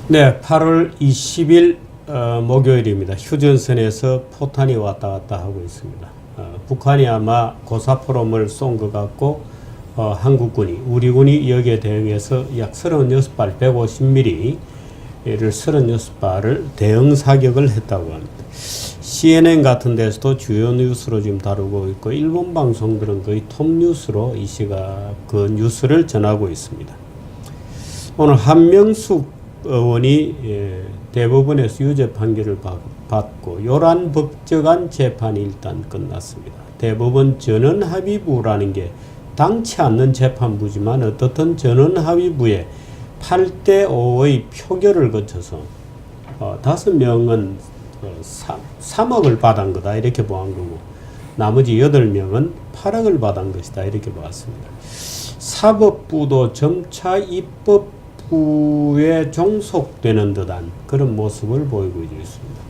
네, 8월 20일 목요일입니다. 휴전선에서 포탄이 왔다 갔다 하고 있습니다. 북한이 아마 고사포럼을 쏜 것 같고 한국군이, 우리 군이 여기에 대응해서 약 36발 150mm를 36발을 대응 사격을 했다고 합니다. CNN 같은 데서도 주요 뉴스로 지금 다루고 있고 일본 방송들은 거의 톱 뉴스로 이 시각 그 뉴스를 전하고 있습니다. 오늘 한명숙 의원이 대법원에서 유죄 판결을 받고 요란법적한 재판이 일단 끝났습니다. 대법원 전원합의부라는 게 당치 않는 재판부지만 어떻든 전원합의부에 8대5의 표결을 거쳐서 5명은 3억을 받은 거다 이렇게 보한 거고 나머지 8명은 8억을 받은 것이다 이렇게 보았습니다. 사법부도 점차 입법부에 종속되는 듯한 그런 모습을 보이고 있습니다.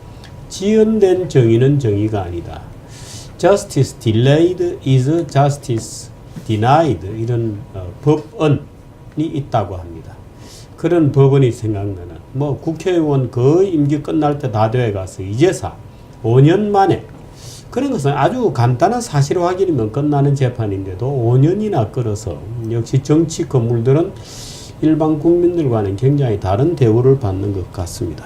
지연된 정의는 정의가 아니다. Justice delayed is justice denied 이런 법언이 있다고 합니다. 그런 법언이 생각나는 국회의원 그 임기 끝날 때 다대회 가서 이제사 5년 만에 그런 것은 아주 간단한 사실 확인이면 끝나는 재판인데도 5년이나 끌어서 역시 정치 건물들은 일반 국민들과는 굉장히 다른 대우를 받는 것 같습니다.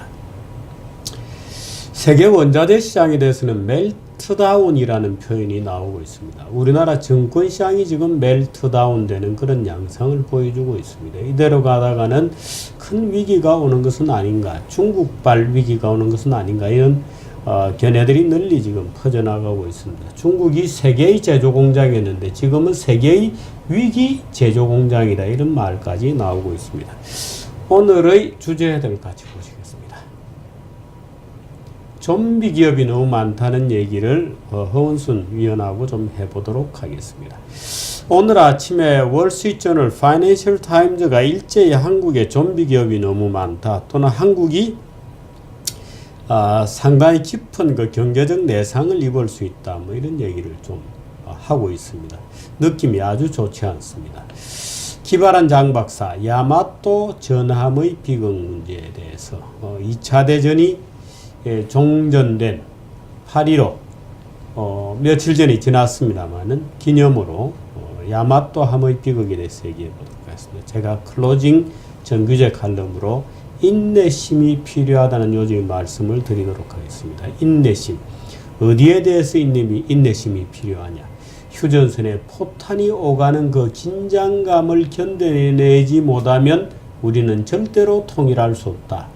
세계 원자재 시장에 대해서는 멜트다운이라는 표현이 나오고 있습니다. 우리나라 증권 시장이 지금 멜트다운 되는 그런 양상을 보여주고 있습니다. 이대로 가다가는 큰 위기가 오는 것은 아닌가, 중국발 위기가 오는 것은 아닌가 이런 견해들이 널리 지금 퍼져나가고 있습니다. 중국이 세계의 제조공장이었는데 지금은 세계의 위기 제조공장이다 이런 말까지 나오고 있습니다. 오늘의 주제들 같이 보시겠습니다. 좀비 기업이 너무 많다는 얘기를 허은순 위원하고 좀 해보도록 하겠습니다. 오늘 아침에 월스트리트저널 파이낸셜 타임즈가 일제히 한국에 좀비 기업이 너무 많다 또는 한국이 상당히 깊은 그 경제적 내상을 입을 수 있다 이런 얘기를 좀 하고 있습니다. 느낌이 아주 좋지 않습니다. 기발한 장 박사 야마토 전함의 비극 문제에 대해서 2차 대전이 종전된 8.15 며칠 전이 지났습니다만은 기념으로 야마토 함의 비극에 대해서 얘기해 보도록 하겠습니다. 제가 클로징 정규제 칼럼으로 인내심이 필요하다는 요즘 말씀을 드리도록 하겠습니다. 인내심. 어디에 대해서 인내심이 필요하냐. 휴전선에 포탄이 오가는 그 긴장감을 견뎌내지 못하면 우리는 절대로 통일할 수 없다.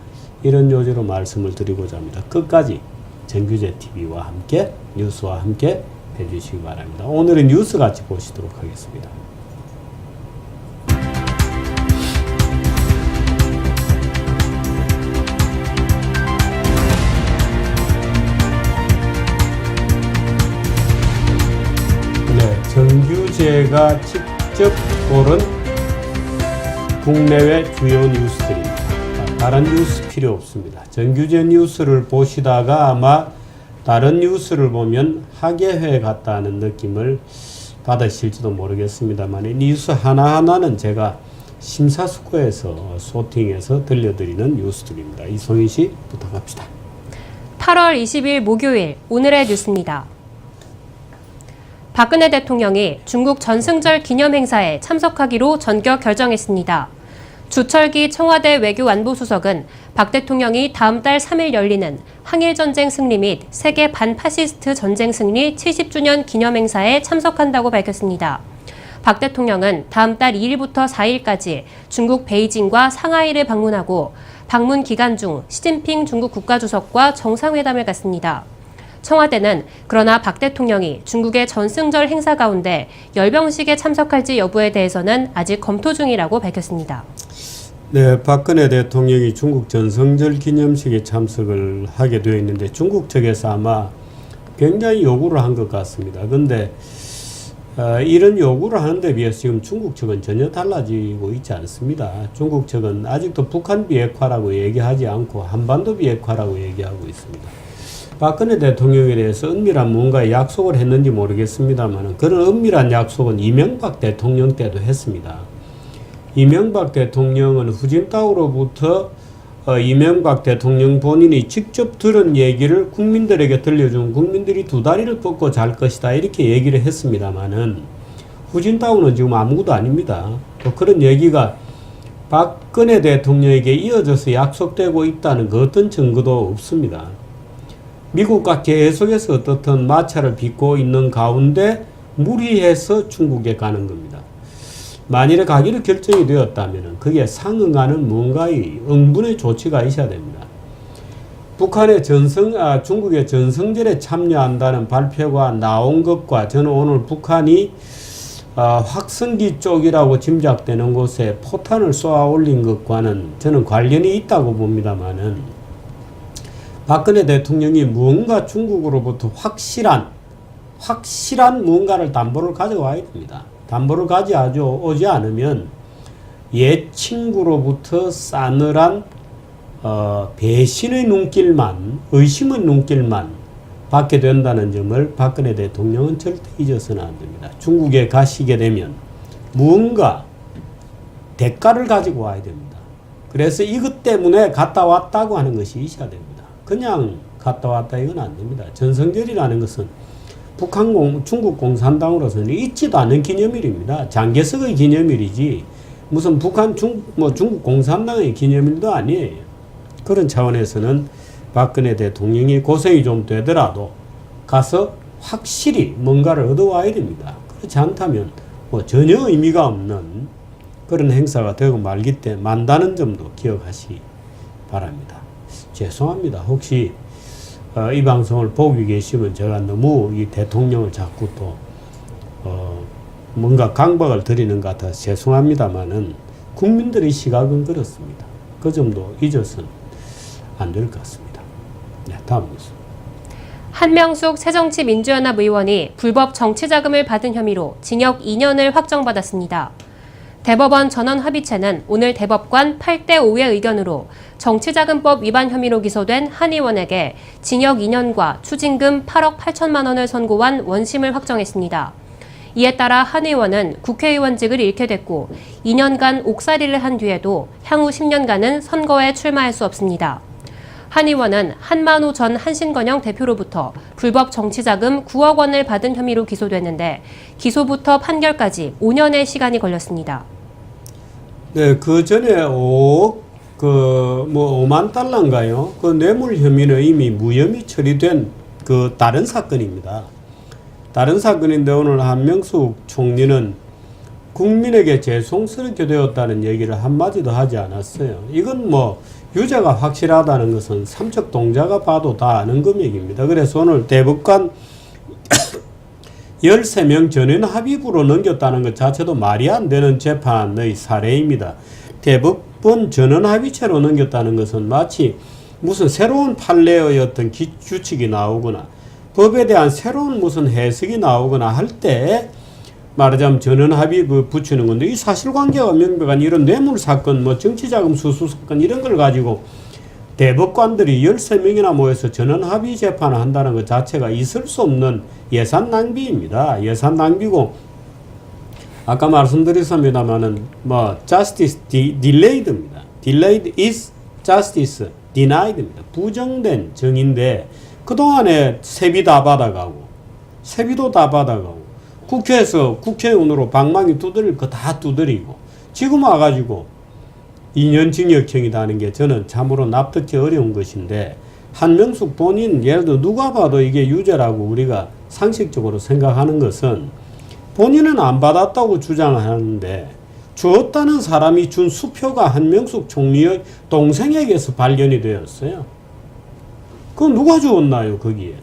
이런 요지로 말씀을 드리고자 합니다. 끝까지 정규제TV와 함께 뉴스와 함께 해주시기 바랍니다. 오늘은 뉴스 같이 보시도록 하겠습니다. 정규제가 직접 고른 국내외 주요 뉴스들입니다. 다른 뉴스 필요 없습니다. 정규제 뉴스를 보시다가 아마 다른 뉴스를 보면 학예회 같다는 느낌을 받으실지도 모르겠습니다만 뉴스 하나하나는 제가 심사숙고해서 소팅해서 들려드리는 뉴스들입니다. 이송희 씨 부탁합시다. 8월 20일 목요일 오늘의 뉴스입니다. 박근혜 대통령이 중국 전승절 기념행사에 참석하기로 전격 결정했습니다. 주철기 청와대 외교안보수석은 박 대통령이 다음 달 3일 열리는 항일전쟁 승리 및 세계 반파시스트 전쟁 승리 70주년 기념행사에 참석한다고 밝혔습니다. 박 대통령은 다음 달 2일부터 4일까지 중국 베이징과 상하이를 방문하고 방문 기간 중 시진핑 중국 국가주석과 정상회담을 갖습니다. 청와대는 그러나 박 대통령이 중국의 전승절 행사 가운데 열병식에 참석할지 여부에 대해서는 아직 검토 중이라고 밝혔습니다. 네, 박근혜 대통령이 중국 전승절 기념식에 참석을 하게 되어 있는데 중국 측에서 아마 굉장히 요구를 한 것 같습니다. 그런데 이런 요구를 하는데 비해서 지금 중국 측은 전혀 달라지고 있지 않습니다. 중국 측은 아직도 북한 비핵화라고 얘기하지 않고 한반도 비핵화라고 얘기하고 있습니다. 박근혜 대통령에 대해서 은밀한 뭔가 약속을 했는지 모르겠습니다만 그런 은밀한 약속은 이명박 대통령 때도 했습니다. 이명박 대통령은 후진타오로부터 이명박 대통령 본인이 직접 들은 얘기를 국민들에게 들려준 국민들이 두 다리를 뻗고 잘 것이다 이렇게 얘기를 했습니다마는 후진타운은 지금 아무것도 아닙니다. 또 그런 얘기가 박근혜 대통령에게 이어져서 약속되고 있다는 그 어떤 증거도 없습니다. 미국과 계속해서 어떻든 마찰을 빚고 있는 가운데 무리해서 중국에 가는 겁니다. 만일에 가기로 결정이 되었다면 그게 상응하는 뭔가의 응분의 조치가 있어야 됩니다. 중국의 전성절에 참여한다는 발표가 나온 것과 저는 오늘 북한이 확성기 쪽이라고 짐작되는 곳에 포탄을 쏘아 올린 것과는 저는 관련이 있다고 봅니다만은 박근혜 대통령이 무언가 중국으로부터 확실한 무언가를 담보를 가져와야 됩니다. 담보를 가져오지 않으면 옛 친구로부터 싸늘한 배신의 눈길만, 의심의 눈길만 받게 된다는 점을 박근혜 대통령은 절대 잊어서는 안 됩니다. 중국에 가시게 되면 무언가 대가를 가지고 와야 됩니다. 그래서 이것 때문에 갔다 왔다고 하는 것이 있어야 됩니다. 그냥 갔다 왔다 이건 안 됩니다. 전성절이라는 것은 중국 공산당으로서는 잊지도 않는 기념일입니다. 장개석의 기념일이지 무슨 중국 공산당의 기념일도 아니에요. 그런 차원에서는 박근혜 대통령이 고생이 좀 되더라도 가서 확실히 뭔가를 얻어와야 됩니다. 그렇지 않다면 전혀 의미가 없는 그런 행사가 되고 만다는 점도 기억하시기 바랍니다. 죄송합니다. 혹시 이 방송을 보고 계시면 제가 너무 이 대통령을 자꾸 또 뭔가 강박을 드리는 것 같아서 죄송합니다만은 국민들의 시각은 그렇습니다. 그 점도 잊어서는 안 될 것 같습니다. 네, 다음 뉴스. 한명숙 새정치민주연합 의원이 불법 정치자금을 받은 혐의로 징역 2년을 확정받았습니다. 대법원 전원합의체는 오늘 대법관 8대5의 의견으로 정치자금법 위반 혐의로 기소된 한 의원에게 징역 2년과 추징금 8억 8천만 원을 선고한 원심을 확정했습니다. 이에 따라 한 의원은 국회의원직을 잃게 됐고 2년간 옥살이를 한 뒤에도 향후 10년간은 선거에 출마할 수 없습니다. 한 의원은 한만호 전 한신건영 대표로부터 불법 정치자금 9억 원을 받은 혐의로 기소됐는데 기소부터 판결까지 5년의 시간이 걸렸습니다. 네, 그 전에 5만 달러인가요? 그 뇌물 혐의는 이미 무혐의 처리된 그 다른 사건입니다. 다른 사건인데 오늘 한명숙 총리는 국민에게 죄송스럽게 되었다는 얘기를 한마디도 하지 않았어요. 이건 유죄가 확실하다는 것은 삼척 동자가 봐도 다 아는 금액입니다. 그래서 오늘 대법관 13명 전원 합의부로 넘겼다는 것 자체도 말이 안 되는 재판의 사례입니다. 대법원 전원 합의체로 넘겼다는 것은 마치 무슨 새로운 판례의 어떤 규칙이 나오거나 법에 대한 새로운 무슨 해석이 나오거나 할 때 말하자면 전원 합의부 붙이는 건데 이 사실관계가 명백한 이런 뇌물 사건, 정치자금 수수 사건 이런 걸 가지고 대법관들이 13명이나 모여서 전원 합의 재판을 한다는 것 자체가 있을 수 없는 예산 낭비입니다. 예산 낭비고 아까 말씀드렸습니다만은 justice delayed입니다. delayed is justice denied입니다. 부정된 정의인데 그동안에 세비 다 받아가고 세비도 다 받아가고 국회에서 국회의원으로 방망이 두드릴 거 다 두드리고 지금 와가지고 2년 징역형이라는 게 저는 참으로 납득이 어려운 것인데 한명숙 본인 예를 들어 누가 봐도 이게 유죄라고 우리가 상식적으로 생각하는 것은 본인은 안 받았다고 주장하는데 주었다는 사람이 준 수표가 한명숙 총리의 동생에게서 발견이 되었어요. 그건 누가 주었나요 거기에?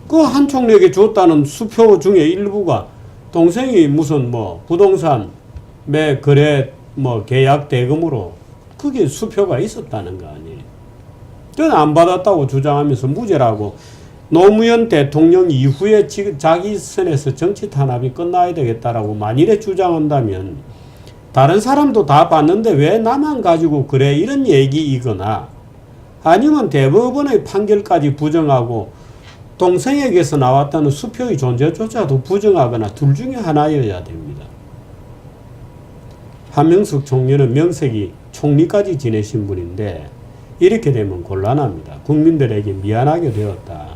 그 한 총리에게 줬다는 수표 중에 일부가 동생이 무슨 부동산 매 거래 계약 대금으로 그게 수표가 있었다는 거 아니에요. 그건 안 받았다고 주장하면서 무죄라고 노무현 대통령 이후에 자기 선에서 정치 탄압이 끝나야 되겠다라고 만일에 주장한다면 다른 사람도 다 받는데 왜 나만 가지고 그래 이런 얘기이거나 아니면 대법원의 판결까지 부정하고 동생에게서 나왔다는 수표의 존재조차도 부정하거나 둘 중에 하나여야 됩니다. 한명숙 총리는 명색이 총리까지 지내신 분인데 이렇게 되면 곤란합니다. 국민들에게 미안하게 되었다.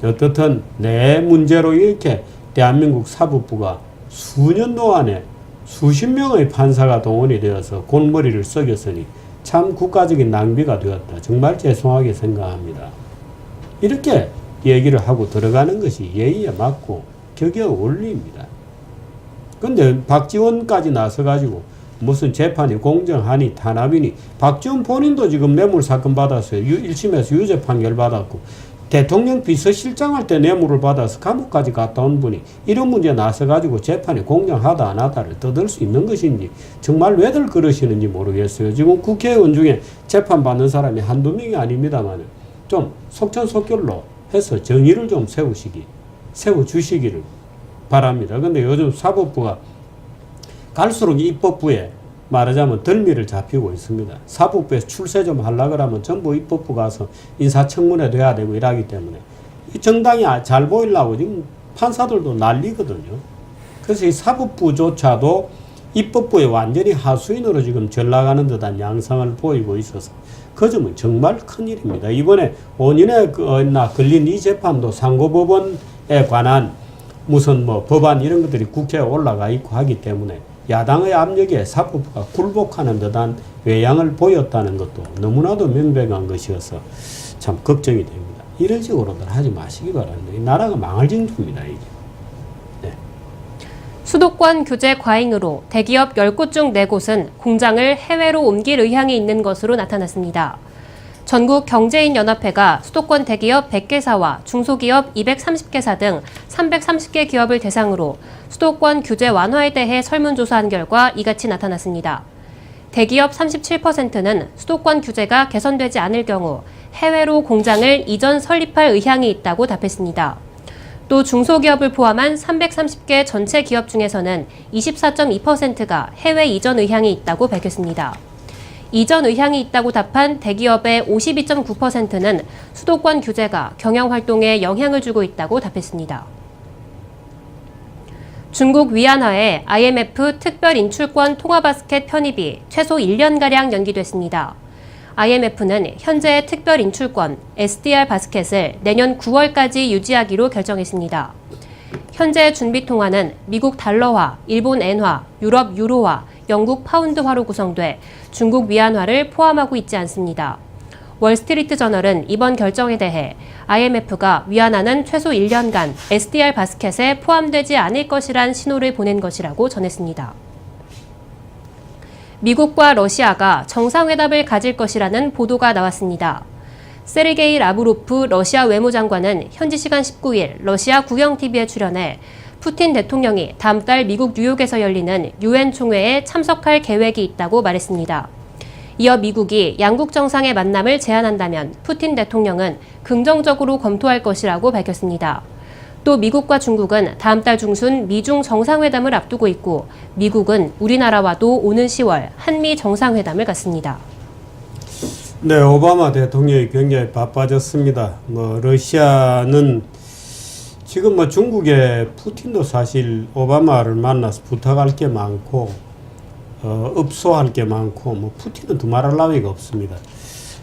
어떻든 내 문제로 이렇게 대한민국 사법부가 수년 동안에 수십 명의 판사가 동원이 되어서 골머리를 썩였으니 참 국가적인 낭비가 되었다. 정말 죄송하게 생각합니다. 이렇게 얘기를 하고 들어가는 것이 예의에 맞고 격에 어울립니다. 근데 박지원까지 나서가지고 무슨 재판이 공정하니 탄압이니 박지원 본인도 지금 뇌물 사건 받았어요. 1심에서 유죄 판결 받았고 대통령 비서실장 할 때 뇌물을 받아서 감옥까지 갔다 온 분이 이런 문제 나서가지고 재판이 공정하다 안 하다를 떠들 수 있는 것인지 정말 왜들 그러시는지 모르겠어요. 지금 국회의원 중에 재판받는 사람이 한두 명이 아닙니다만 좀 속전속결로 해서 정의를 좀 세워주시기를 바랍니다. 근데 요즘 사법부가 갈수록 입법부에 말하자면 덜미를 잡히고 있습니다. 사법부에서 출세 좀 하려고 하면 전부 입법부 가서 인사청문회 돼야 되고 이러기 때문에 이 정당이 잘 보이려고 지금 판사들도 난리거든요. 그래서 이 사법부조차도 입법부에 완전히 하수인으로 지금 전락하는 듯한 양상을 보이고 있어서 그 점은 정말 큰일입니다. 이번에 5년에 걸린 이 재판도 상고법원에 관한 무슨 뭐 법안 이런 것들이 국회에 올라가 있고 하기 때문에 야당의 압력에 사법부가 굴복하는 듯한 외양을 보였다는 것도 너무나도 명백한 것이어서 참 걱정이 됩니다. 이런 식으로들 하지 마시기 바랍니다. 이 나라가 망할 정도입니다. 이게. 네. 수도권 규제 과잉으로 대기업 10곳 중 4곳은 공장을 해외로 옮길 의향이 있는 것으로 나타났습니다. 전국경제인연합회가 수도권 대기업 100개사와 중소기업 230개사 등 330개 기업을 대상으로 수도권 규제 완화에 대해 설문조사한 결과 이같이 나타났습니다. 대기업 37%는 수도권 규제가 개선되지 않을 경우 해외로 공장을 이전 설립할 의향이 있다고 답했습니다. 또 중소기업을 포함한 330개 전체 기업 중에서는 24.2%가 해외 이전 의향이 있다고 밝혔습니다. 이전 의향이 있다고 답한 대기업의 52.9%는 수도권 규제가 경영활동에 영향을 주고 있다고 답했습니다. 중국 위안화에 IMF 특별인출권 통화바스켓 편입이 최소 1년가량 연기됐습니다. IMF는 현재의 특별인출권 SDR 바스켓을 내년 9월까지 유지하기로 결정했습니다. 현재 준비 통화는 미국 달러화, 일본 엔화, 유럽 유로화, 영국 파운드화로 구성돼 중국 위안화를 포함하고 있지 않습니다. 월스트리트 저널은 이번 결정에 대해 IMF가 위안화는 최소 1년간 SDR 바스켓에 포함되지 않을 것이란 신호를 보낸 것이라고 전했습니다. 미국과 러시아가 정상회담을 가질 것이라는 보도가 나왔습니다. 세르게이 라브로프 러시아 외무장관은 현지 시간 19일 러시아 국영TV에 출연해 푸틴 대통령이 다음 달 미국 뉴욕에서 열리는 유엔 총회에 참석할 계획이 있다고 말했습니다. 이어 미국이 양국 정상의 만남을 제안한다면 푸틴 대통령은 긍정적으로 검토할 것이라고 밝혔습니다. 또 미국과 중국은 다음 달 중순 미중 정상회담을 앞두고 있고 미국은 우리나라와도 오는 10월 한미 정상회담을 갖습니다. 네, 오바마 대통령이 굉장히 바빠졌습니다. 러시아는 지금 중국의 푸틴도 사실 오바마를 만나서 부탁할 게 많고 읍소할 게 많고 푸틴은 두말할 나위가 없습니다.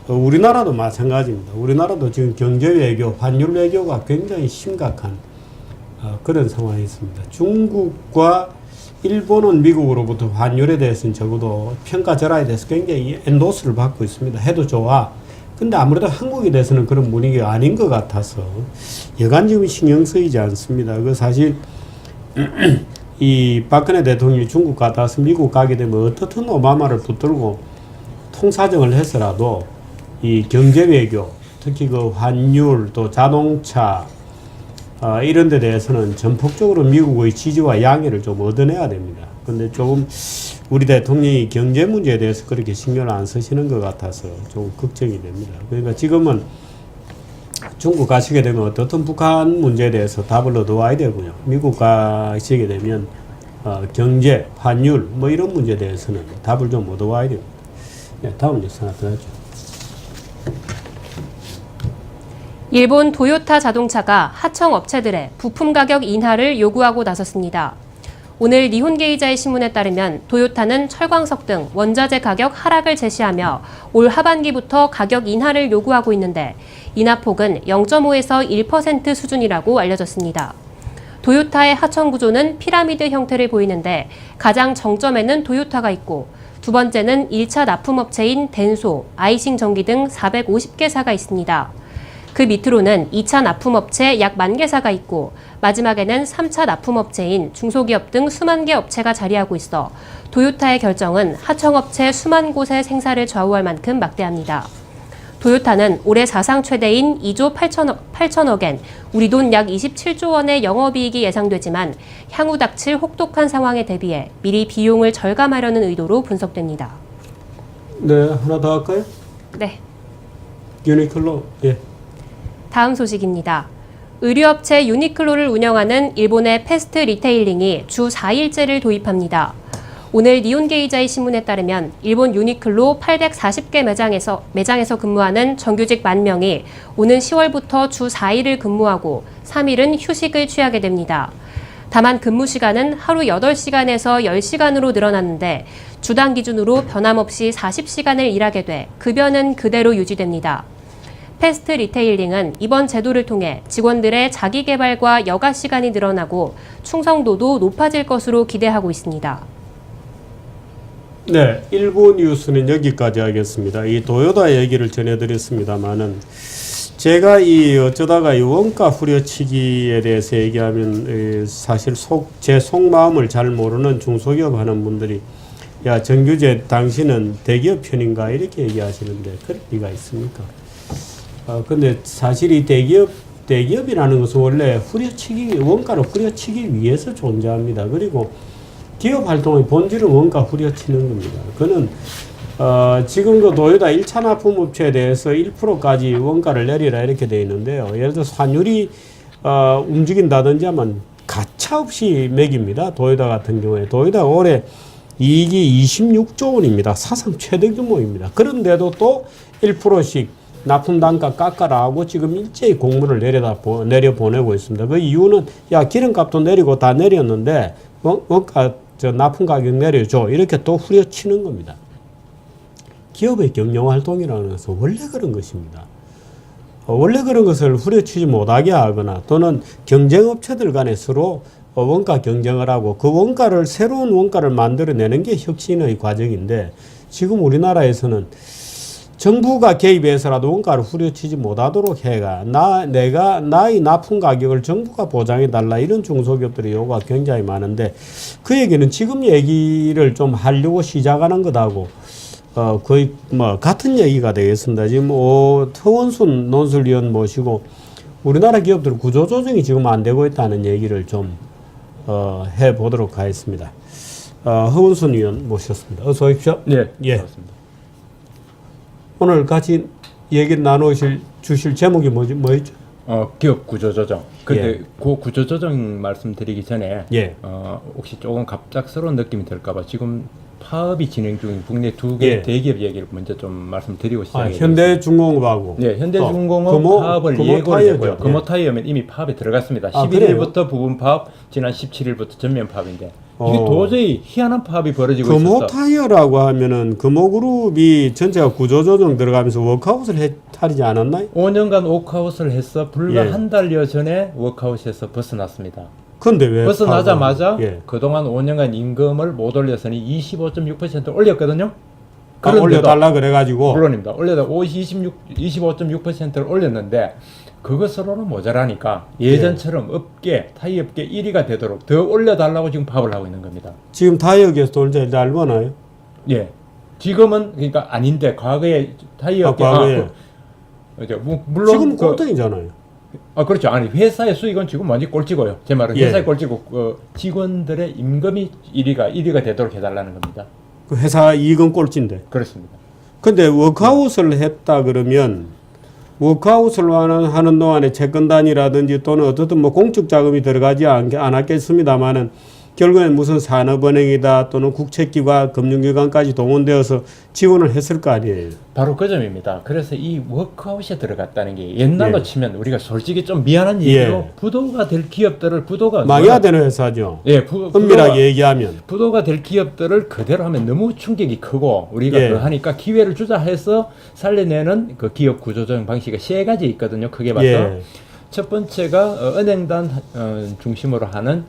우리나라도 마찬가지입니다. 우리나라도 지금 경제 외교, 환율 외교가 굉장히 심각한 그런 상황이 있습니다. 중국과 일본은 미국으로부터 환율에 대해서는 적어도 평가절하에 대해서 굉장히 엔도스를 받고 있습니다. 해도 좋아. 근데 아무래도 한국에 대해서는 그런 분위기가 아닌 것 같아서 여간 지금 신경 쓰이지 않습니다. 그 사실 이 박근혜 대통령이 중국 갔다 와서 미국 가게 되면 어떻든 오바마를 붙들고 통사정을 해서라도 이 경제 외교, 특히 그 환율 또 자동차 이런 데 대해서는 전폭적으로 미국의 지지와 양해를 좀 얻어내야 됩니다. 근데 조금 우리 대통령이 경제 문제에 대해서 그렇게 신경을 안 쓰시는 것 같아서 좀 걱정이 됩니다. 그러니까 지금은 중국 가시게 되면 어떻든 북한 문제에 대해서 답을 얻어와야 되고요. 미국 가시게 되면 경제, 환율 이런 문제에 대해서는 답을 좀 얻어와야 됩니다. 네, 다음 뉴스 하나 더 하죠. 일본 도요타 자동차가 하청 업체들의 부품 가격 인하를 요구하고 나섰습니다. 오늘 니혼게이자의 신문에 따르면 토요타는 철광석 등 원자재 가격 하락을 제시하며 올 하반기부터 가격 인하를 요구하고 있는데 인하폭은 0.5에서 1% 수준이라고 알려졌습니다. 토요타의 하청 구조는 피라미드 형태를 보이는데 가장 정점에는 토요타가 있고 두 번째는 1차 납품업체인 덴소, 아이싱전기 등 450개사가 있습니다. 그 밑으로는 2차 납품업체 약 10,000개사가 있고 마지막에는 3차 납품업체인 중소기업 등 수만 개 업체가 자리하고 있어 토요타의 결정은 하청업체 수만 곳의 생사를 좌우할 만큼 막대합니다. 토요타는 올해 사상 최대인 2조 8천억엔, 우리 돈 약 27조 원의 영업이익이 예상되지만 향후 닥칠 혹독한 상황에 대비해 미리 비용을 절감하려는 의도로 분석됩니다. 네, 하나 더 할까요? 네. 유니클로. 예. 다음 소식입니다. 의류업체 유니클로를 운영하는 일본의 패스트 리테일링이 주 4일제를 도입합니다. 오늘 니혼게이자의 신문에 따르면 일본 유니클로 840개 매장에서 근무하는 정규직 10,000명이 오는 10월부터 주 4일을 근무하고 3일은 휴식을 취하게 됩니다. 다만 근무 시간은 하루 8시간에서 10시간으로 늘어났는데 주당 기준으로 변함없이 40시간을 일하게 돼 급여는 그대로 유지됩니다. 패스트 리테일링은 이번 제도를 통해 직원들의 자기 개발과 여가 시간이 늘어나고 충성도도 높아질 것으로 기대하고 있습니다. 네, 일부 뉴스는 여기까지 하겠습니다. 이 도요타 얘기를 전해드렸습니다만은 제가 어쩌다가 이 원가 후려치기에 대해서 얘기하면 사실 제 속마음을 잘 모르는 중소기업 하는 분들이 야 정규재 당신은 대기업 편인가 이렇게 얘기하시는데 그럴 리가 있습니까? 근데 사실 이 대기업이라는 것은 원래 원가를 후려치기 위해서 존재합니다. 그리고 기업 활동의 본질은 원가 후려치는 겁니다. 그는 지금도 도요타 1차 납품업체에 대해서 1%까지 원가를 내리라 이렇게 되어 있는데요. 예를 들어서 환율이 움직인다든지 하면 가차없이 매깁니다. 도요타 같은 경우에. 도요타가 올해 이익이 26조 원입니다. 사상 최대 규모입니다. 그런데도 또 1%씩 납품 단가 깎아라 하고 지금 일제히 공문을 내려보내고 있습니다. 그 이유는 야 기름값도 내리고 다 내렸는데 원가 납품 가격 내려줘 이렇게 또 후려치는 겁니다. 기업의 경영활동이라는 것은 원래 그런 것입니다. 원래 그런 것을 후려치지 못하게 하거나 또는 경쟁업체들 간에 서로 원가 경쟁을 하고 그 새로운 원가를 만들어내는 게 혁신의 과정인데 지금 우리나라에서는 정부가 개입해서라도 원가를 후려치지 못하도록 해가 나의 납품 가격을 정부가 보장해 달라 이런 중소기업들의 요구가 굉장히 많은데 그 얘기는 지금 얘기를 좀 하려고 시작하는 것하고 거의 같은 얘기가 되겠습니다. 지금 허원순 논술위원 모시고 우리나라 기업들 구조조정이 지금 안 되고 있다는 얘기를 좀 해보도록 하겠습니다. 허원순 위원 모셨습니다. 어서 오십시오. 네, 예. 그렇습니다. 오늘 같이 얘기를 주실 제목이 뭐였죠? 기업 구조조정. 근데 예. 그 구조조정 말씀드리기 전에 예. 혹시 조금 갑작스러운 느낌이 들까봐 지금 파업이 진행 중인 국내 두 개 예. 대기업 얘기를 먼저 좀 말씀드리고 시작해요. 현대중공업하고. 네, 현대중공업 파업을 예고를 했고요. 금호타이어는 이미 파업에 들어갔습니다. 11일부터 부분 파업, 지난 17일부터 전면 파업인데 이게 도저히 희한한 파업이 벌어지고 있었어. 금호타이어라고 하면은 금호그룹이 전체가 구조조정 들어가면서 워크아웃을 하지 않았나요? 5년간 워크아웃을 해서 불과 예. 한 달여 전에 워크아웃에서 벗어났습니다. 근데 왜? 벗어나자마자 예. 그동안 5년간 임금을 못 올렸으니 25.6% 올렸거든요. 올려달라 그래가지고. 물론입니다. 올려다 25.6%를 올렸는데 그것으로는 모자라니까 예전처럼 업계, 타이업계 1위가 되도록 더 올려달라고 지금 파업을 하고 있는 겁니다. 지금 타이어계에서 돈 제일 잘 버나요? 예. 지금은 그러니까 아닌데 과거에 타이업계 과거에. 물론 지금 꼴등이잖아요. 그렇죠. 아니 회사의 수익은 지금 완전 꼴찌고요. 제 말은 예. 회사의 꼴찌고 직원들의 임금이 1위가 되도록 해달라는 겁니다. 그 회사 이익은 꼴찌인데. 그렇습니다. 근데 워크아웃을 했다 그러면 워크아웃을 하는 동안에 채권단이라든지 또는 어떻든 공적 자금이 들어가지 않았겠습니다만은 결국엔 무슨 산업은행이다 또는 국책기관, 금융기관까지 동원되어서 지원을 했을 거 아니에요. 바로 그 점입니다. 그래서 이 워크아웃에 들어갔다는 게 옛날로 예. 치면 우리가 솔직히 좀 미안한 얘기로 예. 부도가 될 기업들을 부도가 망해야 되는 회사죠. 예, 엄밀하게 얘기하면. 부도가 될 기업들을 그대로 하면 너무 충격이 크고 우리가 예. 그거 하니까 기회를 주자 해서 살려내는 그 기업 구조조정 방식이 세 가지 있거든요. 크게 봐서 예. 첫 번째가 은행단 중심으로 하는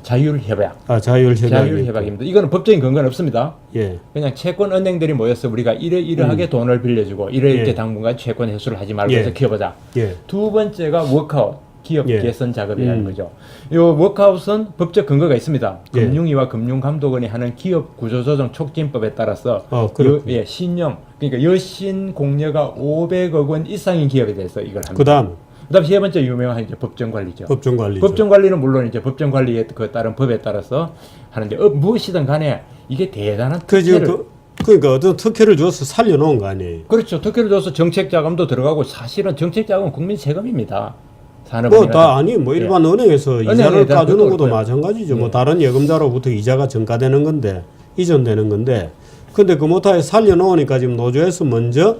자율협약. 아, 자율협약. 자율협약입니다. 이거는 법적인 근거는 없습니다. 예. 그냥 채권 은행들이 모여서 우리가 이러이러하게 돈을 빌려주고 이렇게 예. 당분간 채권 회수를 하지 말고 예. 해서 키워보자. 예. 두 번째가 워크아웃. 기업 예. 개선 작업이라는 거죠. 이 워크아웃은 법적 근거가 있습니다. 예. 금융위와 금융감독원이 하는 기업 구조조정 촉진법에 따라서 그렇군요. 신용 그러니까 여신 공여가 500억 원 이상인 기업에 대해서 이걸 합니다. 그다음 그다음 세 번째 유명한 이제 법정관리죠. 법정관리죠. 법정관리는 물론 이제 법정관리에 그 따른 법에 따라서 하는데 무엇이든 간에 이게 대단한 특혜를 그러니까 어떤 특혜를 줘서 살려놓은 거 아니에요. 그렇죠. 특혜를 줘서 정책 자금도 들어가고 사실은 정책 자금은 국민 세금입니다. 다 아니 일반 은행에서 이자를 은행에 대한 까주는 것도 그것도 마찬가지죠. 예. 뭐 다른 예금자로부터 이자가 전가되는 건데 이전되는 건데 근데 그 못하게 살려놓으니까 지금 노조에서 먼저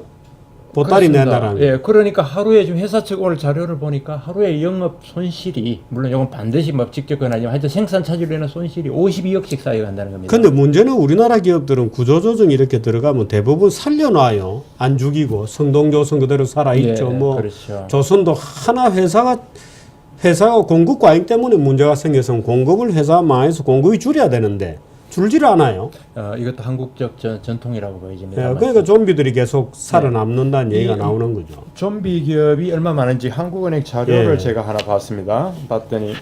보따리 내놔라는 예, 그러니까 하루에 지금 회사 측 오늘 자료를 보니까 하루에 영업 손실이 물론 이건 반드시 뭐 직접 그건 아니지만 하여튼 생산 차질로 인한 손실이 52억씩 쌓여간다는 겁니다. 근데 문제는 우리나라 기업들은 구조조정 이렇게 들어가면 대부분 살려놔요. 안 죽이고 성동조선 그대로 살아있죠. 예, 뭐 그렇죠. 조선도 하나 회사가 공급 과잉 때문에 문제가 생겨서 공급을 회사가 망해서 공급이 줄여야 되는데 줄지를 않아요. 이것도 한국적 전통이라고 보여집니다. 예, 그러니까 좀비들이 계속 살아남는다는 얘기가 나오는 거죠. 좀비 기업이 얼마 많은지 한국은행 자료를 예. 제가 하나 봤습니다. 봤더니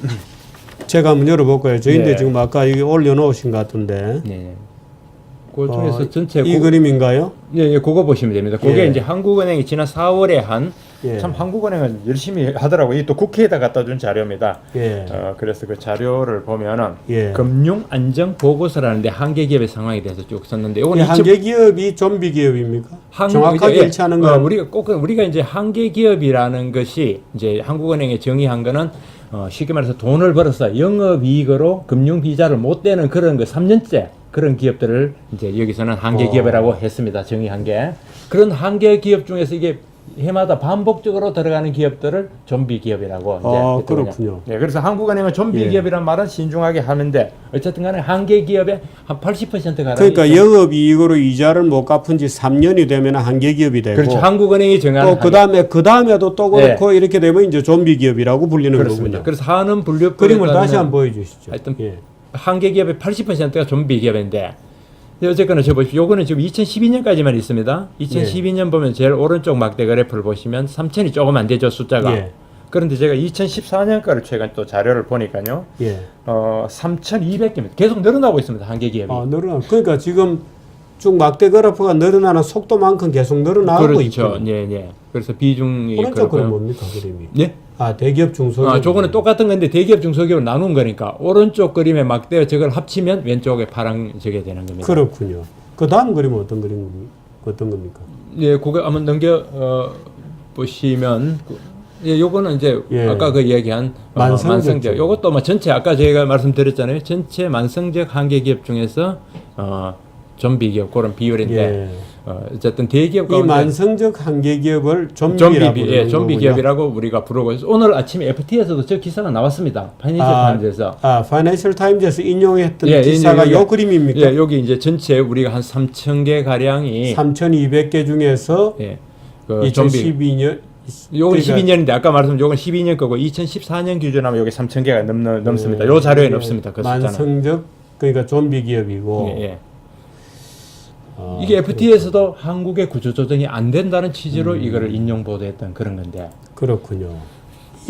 제가 한번 열어볼까요? 저희인데 네. 지금 아까 이게 올려놓으신 것 같은데 네. 그 중에서 전체 이 그림인가요? 예, 그거 보시면 됩니다. 그게 예. 이제 한국은행이 지난 4월에 한 예. 참 한국은행은 열심히 하더라고요. 이 또 국회에다 갖다 준 자료입니다. 예. 그래서 그 자료를 보면은 예. 금융 안정 보고서라는데 한계 기업의 상황에 대해서 쭉 썼는데 이 이건 한계 기업이 좀비 기업입니까? 정확하게 이제, 일치하는 건 우리가 이제 한계 기업이라는 것이 이제 한국은행에 정의한 거는 쉽게 말해서 돈을 벌어서 영업이익으로 금융 비자를 못 대는 그런 거 3년째 그런 기업들을 이제 여기서는 한계 기업이라고 했습니다. 정의한 게 그런 한계 기업 중에서 이게 해마다 반복적으로 들어가는 기업들을 좀비 기업이라고 이제 했거든요. 그렇군요. 네, 그래서 한국은행은 좀비 예. 기업이라는 말은 신중하게 하는데 어쨌든 간에 한계 기업의 한 80% 가량 그러니까 영업이익으로 이자를 못 갚은 지 3년이 되면 한계 기업이 되고 그렇죠. 한국은행이 정하는 그 다음에도 또 그렇고 이렇게 되면 이제 좀비 기업이라고 불리는 그렇습니다. 거군요. 그래서 한은 분류법 그림을 다시 한번 보여주시죠. 하여튼 예. 한계 기업의 80%가 좀비 기업인데 어쨌거나 저 보십시오. 요거는 지금 2012년까지만 있습니다. 2012년 보면 제일 오른쪽 막대 그래프를 보시면 3천이 조금 안 되죠, 숫자가. 예. 그런데 제가 2014년 거를 최근 또 자료를 보니까요. 예. 3,200개입니다. 계속 늘어나고 있습니다. 한계 기업이. 늘어나. 그러니까 지금 쭉 막대 그래프가 늘어나는 속도만큼 계속 늘어나고 그렇죠. 있고. 예, 예. 그래서 비중이 오른쪽 거는 그렇고요. 뭡니까 그림이? 예? 대기업 중소기업. 저거는 똑같은 건데 대기업 중소기업을 나눈 거니까 오른쪽 그림에 막대 저걸 합치면 왼쪽에 파란 저게 되는 겁니다. 그렇군요. 그 다음 그림은 어떤 겁니까? 예, 그거 한번 넘겨 보시면 요거는 이제 예. 아까 그 얘기한 만성적. 요것도 뭐 전체 아까 제가 말씀드렸잖아요. 전체 만성적 한계 기업 중에서 좀비 기업 그런 비율인데 예. 어쨌든 대기업 이 가운데 만성적 한계 기업을 좀비라고 부르는 좀비 거군요. 기업이라고 우리가 부르고 있어요. 오늘 아침에 FT에서도 저 기사가 나왔습니다. 파이낸셜 타임즈에서. 파이낸셜 타임즈에서 인용했던 예, 기사가 요 그림입니까? 예, 여기 이제 전체 우리가 한 3,000개 가량이 3,200개 중에서 예, 그 좀비 2012년 요건 그러니까 12년인데 아까 말씀드린 요건 12년 거고 2014년 기준하면 여기 3,000개가 넘습니다. 요 자료에는 없습니다. 그 숫자는. 만성적 그러니까 좀비 기업이고 예, 예. 이게 FT에서도 한국의 구조조정이 안 된다는 취지로 이거를 인용 보도했던 그런 건데. 그렇군요.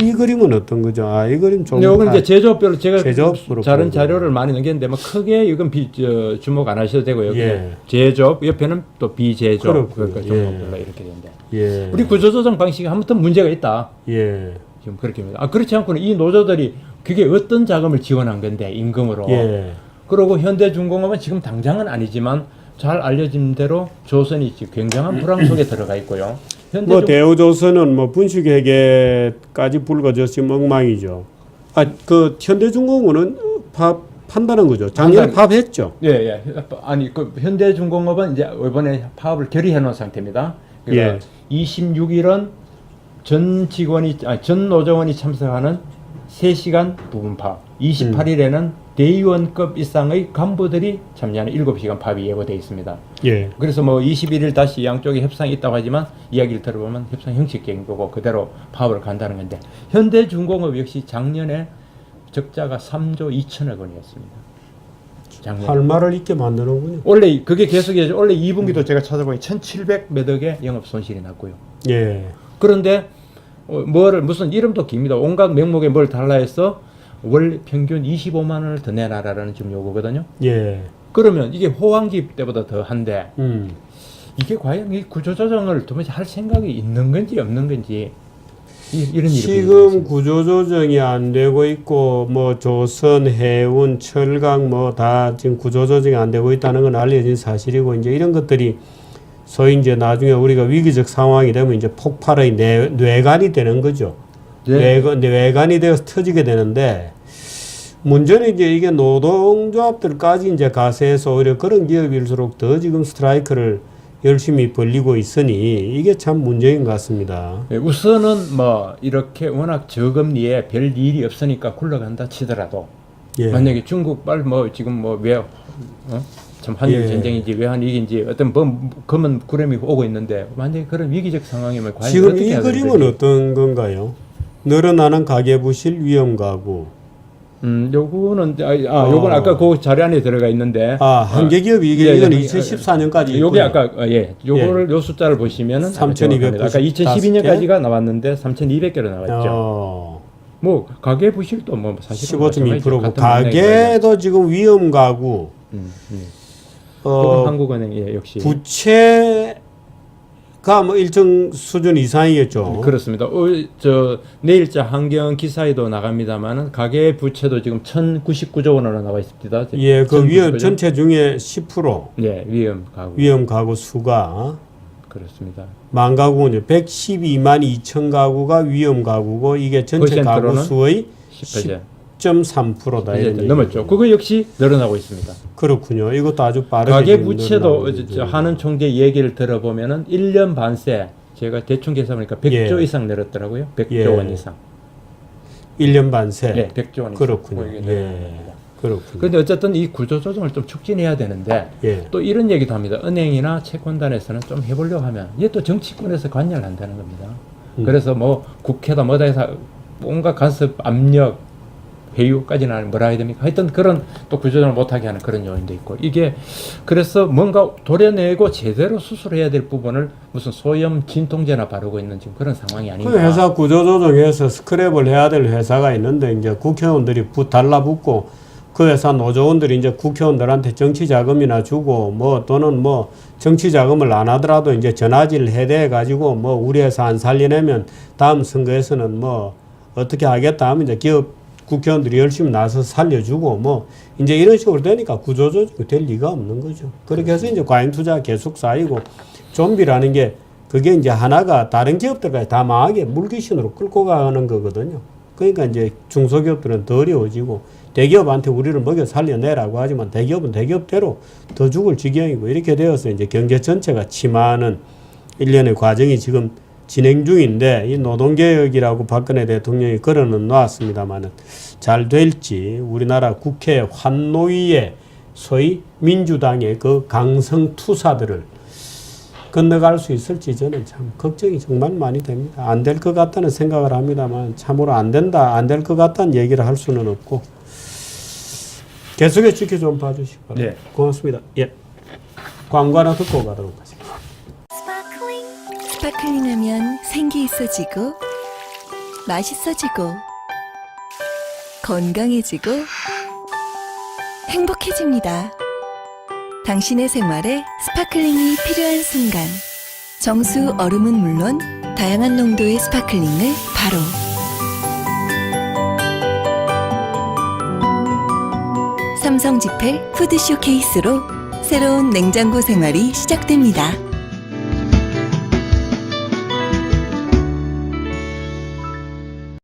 이 그림은 어떤 거죠? 이 그림 좀 요건 이제 제조업별로 제가 제조업으로 다른 보고. 자료를 많이 넘겼는데 뭐 크게 이건 주목 안 하셔도 되고요. 예. 제조업 옆에는 또 비제조업 그렇군요. 그러니까 종목별로 이렇게 되는데. 예. 우리 구조조정 방식이 아무튼 문제가 있다. 예. 지금 그렇게 합니다. 그렇지 않고는 이 노조들이 그게 어떤 자금을 지원한 건데 임금으로. 예. 그리고 현대중공업은 지금 당장은 아니지만 잘 알려진 대로 조선이 지금 굉장한 불황 속에 들어가 있고요. 대우조선은 뭐 분식회계까지 불거져 지금 엉망이죠. 그 현대중공업은 판다는 거죠. 작년에 파업했죠. 예, 예. 아니 그 현대중공업은 이제 이번에 파업을 결의해 놓은 상태입니다. 그래서 예. 26일은 전 노조원이 참석하는 3시간 부분 파업, 28일에는 대의원급 이상의 간부들이 참여하는 7시간 파업이 예고되어 있습니다. 예. 그래서 뭐 21일 다시 양쪽에 협상이 있다고 하지만 이야기를 들어보면 협상 형식적인 거고 그대로 파업을 간다는 건데, 현대중공업 역시 작년에 적자가 3조 2천억 원이었습니다. 작년에. 할 말을 있게 만드는군요. 원래 그게 계속해서 원래 2분기도 제가 찾아보니 1,700몇 억의 영업 손실이 났고요. 예. 그런데 무슨 이름도 깁니다. 온갖 명목에 뭘 달라 해서 월 평균 25만 원을 더 내놔라라는 지금 요구거든요. 예. 그러면 이게 호황기 때보다 더 한데 음. 이게 과연 이 구조조정을 도대체 할 생각이 있는 건지 없는 건지 이런 일이 지금 구조조정이 안 되고 있고 뭐 조선, 해운, 철강 뭐 다 지금 구조조정이 안 되고 있다는 건 알려진 사실이고, 이제 이런 것들이 소위 이제 나중에 우리가 위기적 상황이 되면 이제 폭발의 뇌관이 되는 거죠. 네. 뇌관이 되어서 터지게 되는데, 문제는 이제 이게 노동조합들까지 이제 가세해서 오히려 그런 기업일수록 더 지금 스트라이크를 열심히 벌리고 있으니 이게 참 문제인 것 같습니다. 네, 우선은 뭐 이렇게 워낙 저금리에 별 일이 없으니까 굴러간다 치더라도 예. 만약에 중국 뭐 지금 뭐 왜 참 한일 예. 전쟁인지 외환위기인지 어떤 검은 구름이 오고 있는데, 만약에 그런 위기적 상황이면 과연 지금 어떻게 이 해야 그림은 되는지. 어떤 건가요? 늘어나는 가계부실 위험 가구. 요거는 요건 아까 그 자료 안에 들어가 있는데 한계기업이 예, 이건 예, 2014년까지 요게 아까 요거를 요 숫자를 보시면은 3,290 아까 2012년까지가 나왔는데 3,200개로 나왔죠. 뭐 가계 부실도 뭐 사실 15.2%고 가계도 지금 위험 가구. 한국은행 역시 부채가 뭐 일정 수준 이상이겠죠. 그렇습니다. 내일자 환경 기사에도 나갑니다만은 가계 부채도 지금 1,099조 원으로 나와 있습니다. 예, 그 위험 전체 중에 10%. 예, 위험 가구 수가 그렇습니다. 만 가구는 112만 2천 가구가 위험 가구고, 이게 전체 가구 수의 10.3%다. 이제 넘었죠. 그거 역시 늘어나고 있습니다. 그렇군요. 이것도 아주 빠르게 가계 부채도 하는 총재 얘기를 들어보면은 1년 반 새 제가 대충 계산하니까 100조 예. 이상 늘었더라고요. 100조 원 이상. 1년 반 새. 네, 100조 원 이상. 그렇군요. 예. 그렇군요. 그런데 어쨌든 이 구조 조정을 좀 촉진해야 되는데 예. 또 이런 얘기도 합니다. 은행이나 채권단에서는 좀 해보려고 하면 이게 또 정치권에서 관여를 한다는 겁니다. 그래서 뭐 국회다 뭐다 해서 뭔가 간섭 압력 회유까지는 뭐라 해야 됩니까? 하여튼 그런 또 구조조정을 못하게 하는 그런 요인도 있고, 이게 그래서 뭔가 도려내고 제대로 수술해야 될 부분을 무슨 소염 진통제나 바르고 있는 지금 그런 상황이 아닌가. 그 회사 구조조정에서 스크랩을 해야 될 회사가 있는데 이제 국회의원들이 달라붙고, 그 회사 노조원들이 이제 국회의원들한테 정치 자금이나 주고 뭐 또는 뭐 정치 자금을 안 하더라도 이제 전화질 해대 가지고 뭐 우리 회사 안 살려내면 다음 선거에서는 뭐 어떻게 하겠다 하면 이제 국회의원들이 열심히 나서 살려주고 뭐 이제 이런 식으로 되니까 구조조정이 될 리가 없는 거죠. 그렇게 해서 이제 과잉 투자 계속 쌓이고, 좀비라는 게 그게 이제 하나가 다른 기업들까지 다 망하게 물귀신으로 끌고 가는 거거든요. 그러니까 이제 중소기업들은 더 어려워지고, 대기업한테 우리를 먹여 살려내라고 하지만 대기업은 대기업대로 더 죽을 지경이고, 이렇게 되어서 이제 경제 전체가 침하는 일련의 과정이 지금 진행 중인데, 이 노동개혁이라고 박근혜 대통령이 걸어는 놨습니다만은 잘 될지, 우리나라 국회 환노위에 소위 민주당의 그 강성 투사들을 건너갈 수 있을지 저는 참 걱정이 정말 많이 됩니다. 안 될 것 같다는 생각을 합니다만 참으로 안 된다, 안 될 것 같다는 얘기를 할 수는 없고, 계속해서 지켜 좀 봐주시기 바랍니다. 네. 고맙습니다. 예. 광고 하나 듣고 가도록 하겠습니다. 스파클링하면 생기 있어지고 맛있어지고 건강해지고 행복해집니다. 당신의 생활에 스파클링이 필요한 순간, 정수 얼음은 물론 다양한 농도의 스파클링을 바로. 삼성 지펠 푸드쇼 케이스로 새로운 냉장고 생활이 시작됩니다.